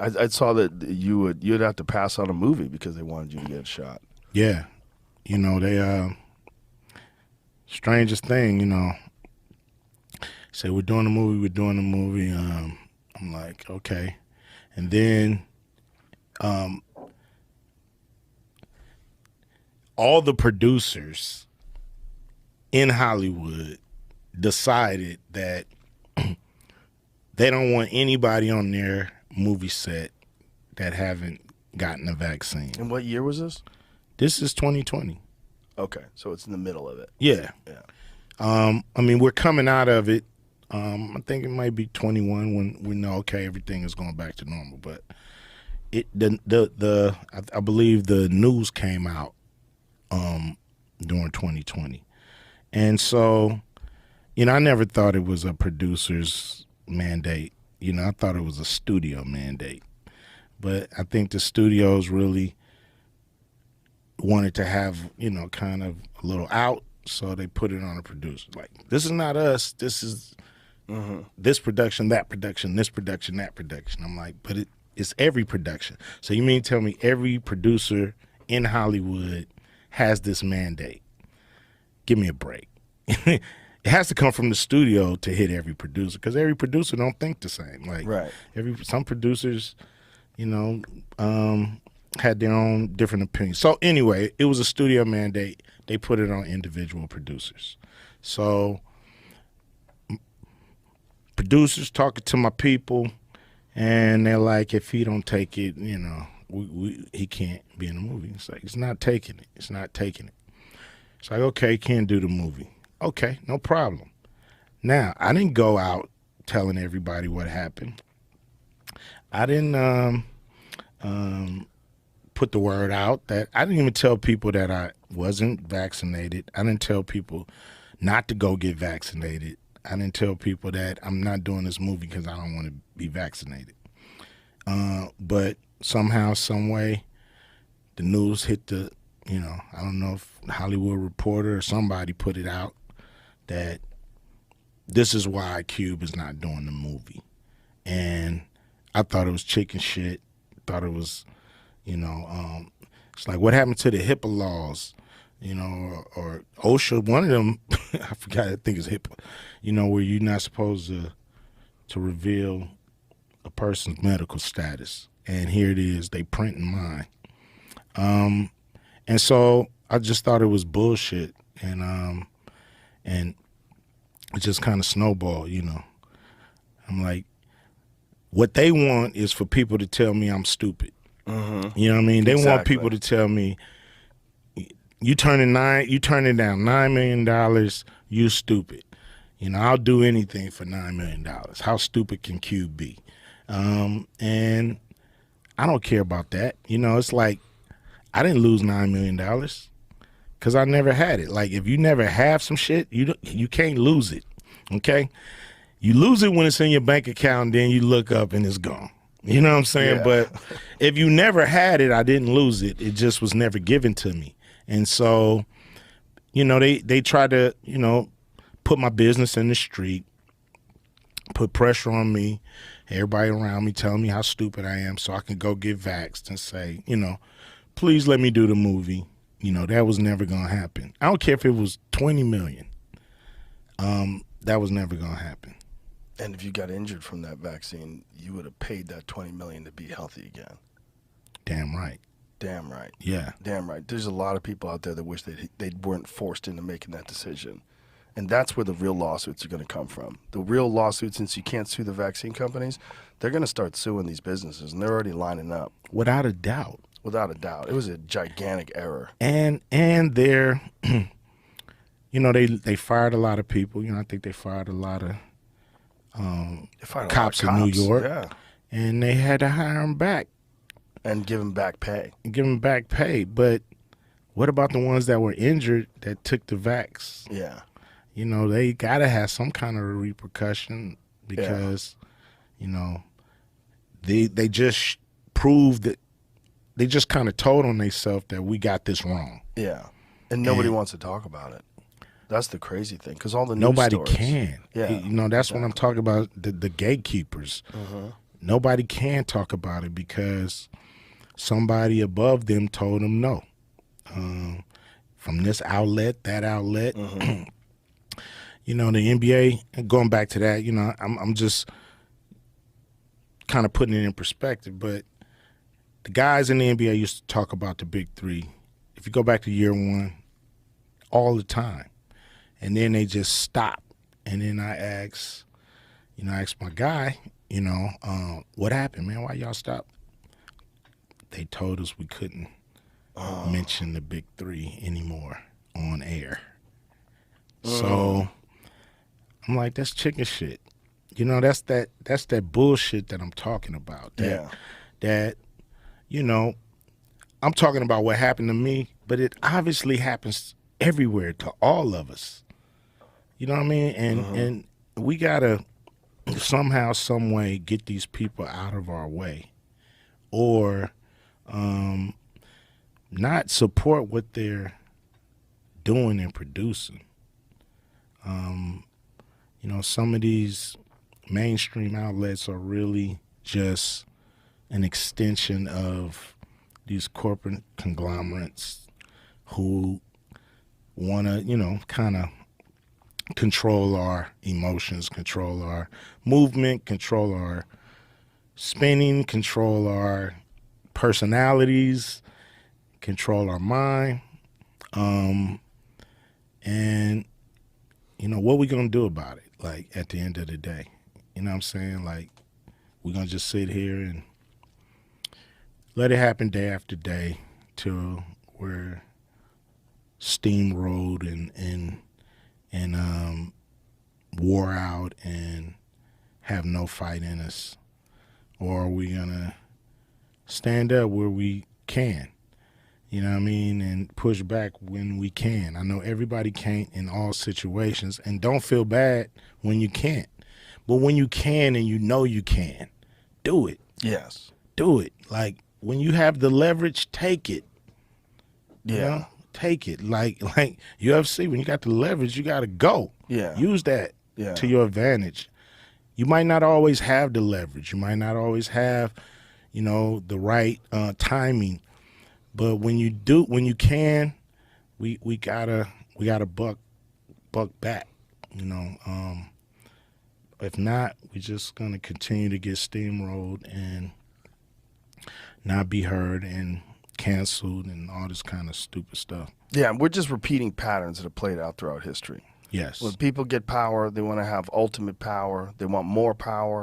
I saw that you'd have to pass on a movie because they wanted you to get shot. Yeah. You know, they strangest thing, you know. Say we're doing a movie. I'm like, okay. And then all the producers in Hollywood decided that they don't want anybody on their movie set that haven't gotten a vaccine. And what year was this? This is 2020. Okay, so it's in the middle of it. Yeah. Yeah. I mean, we're coming out of it. I think it might be 21 when we know, okay, everything is going back to normal. But I believe the news came out during 2020. And so, you know, I never thought it was a producer's mandate. You know, I thought it was a studio mandate. But I think the studios really wanted to have, you know, kind of a little out, so they put it on the producer. Like, this is not us. This is this production, that production, this production, that production. I'm like, but it's every production. So you mean tell me every producer in Hollywood has this mandate? Give me a break. It has to come from the studio to hit every producer, because every producer don't think the same. Like, Right. Some producers, you know, had their own different opinions. So anyway, it was a studio mandate. They put it on individual producers. So producers talking to my people, and they're like, if he don't take it, you know, he can't be in the movie. It's like, it's not taking it. It's not taking it. It's like, okay, can't do the movie. Okay, no problem. Now, I didn't go out telling everybody what happened. I didn't put the word out that I didn't even tell people that I wasn't vaccinated. I didn't tell people not to go get vaccinated. I didn't tell people that I'm not doing this movie because I don't want to be vaccinated. But somehow, some way, the news hit the, you know, I don't know if Hollywood Reporter or somebody put it out that this is why Cube is not doing the movie. And I thought it was chicken shit. Thought it was, you know, it's like, what happened to the HIPAA laws? You know, or OSHA, one of them, I forgot, I think it's HIPAA, you know, where you're not supposed to reveal a person's medical status. And here it is, they printing mine. And so I just thought it was bullshit. And it just kind of snowballed, you know. I'm like, what they want is for people to tell me I'm stupid. Mm-hmm. You know what I mean? They want people to tell me, you turning down $9 million, you stupid. You know, I'll do anything for $9 million. How stupid can Cube be? And I don't care about that. You know, it's like, I didn't lose $9 million because I never had it. Like, if you never have some shit, you can't lose it, okay? You lose it when it's in your bank account, then you look up and it's gone. You know what I'm saying? Yeah. But if you never had it, I didn't lose it. It just was never given to me. And so, you know, they try to, you know, put my business in the street, put pressure on me, everybody around me telling me how stupid I am so I can go get vaxxed and say, you know, please let me do the movie. You know, that was never going to happen. I don't care if it was $20 million. That was never going to happen. And if you got injured from that vaccine, you would have paid that $20 million to be healthy again. Damn right. Damn right. Yeah. Damn right. There's a lot of people out there that wish they weren't forced into making that decision. And that's where the real lawsuits are going to come from. The real lawsuits, since you can't sue the vaccine companies, they're going to start suing these businesses, and they're already lining up. Without a doubt. Without a doubt. It was a gigantic error. And they're, you know, they fired a lot of people. You know, I think they fired a lot of cops in New York. Yeah. And they had to hire them back. And give them back pay. But what about the ones that were injured that took the vax? Yeah. You know, they got to have some kind of a repercussion because, you know, they just proved that they just kind of told on themselves that we got this wrong. Yeah. And nobody wants to talk about it. That's the crazy thing, because all the news nobody stories, can. Yeah. You know, that's what I'm talking about, the gatekeepers. nobody can talk about it because somebody above them told them no. From this outlet, that outlet. Mm-hmm. You know, the NBA, going back to that, you know, I'm just kind of putting it in perspective, but the guys in the NBA used to talk about the big three. If you go back to year one, all the time. And then they just stop. And then I asked my guy, what happened, man? Why y'all stop? They told us we couldn't mention the big three anymore on air. So I'm like, that's chicken shit. You know, that's that bullshit that I'm talking about. That, you know, I'm talking about what happened to me, but it obviously happens everywhere to all of us. You know what I mean? And we gotta somehow, some way get these people out of our way, or not support what they're doing and producing. You know, some of these mainstream outlets are really just an extension of these corporate conglomerates who want to, you know, kind of control our emotions, control our movement, control our spinning, control our personalities, control our mind. And, you know, what we going to do about it, like, at the end of the day? You know what I'm saying? Like, we're going to just sit here and let it happen day after day till we're steamrolled and wore out and have no fight in us? Or are we going to stand up where we can, you know what I mean, and push back when we can? I know everybody can't in all situations, and don't feel bad when you can't. But when you can and you know you can, do it. Yes. Do it. Like, when you have the leverage, take it. Yeah. You know? Take it. Like UFC, when you got the leverage, you got to go. Yeah. Use that to your advantage. You might not always have the leverage. You might not always have, you know, the right timing. But when you do, when you can, we gotta buck back. You know. If not, we're just gonna continue to get steamrolled and not be heard and canceled and all this kind of stupid stuff. Yeah, we're just repeating patterns that have played out throughout history. Yes. When people get power, they want to have ultimate power. They want more power.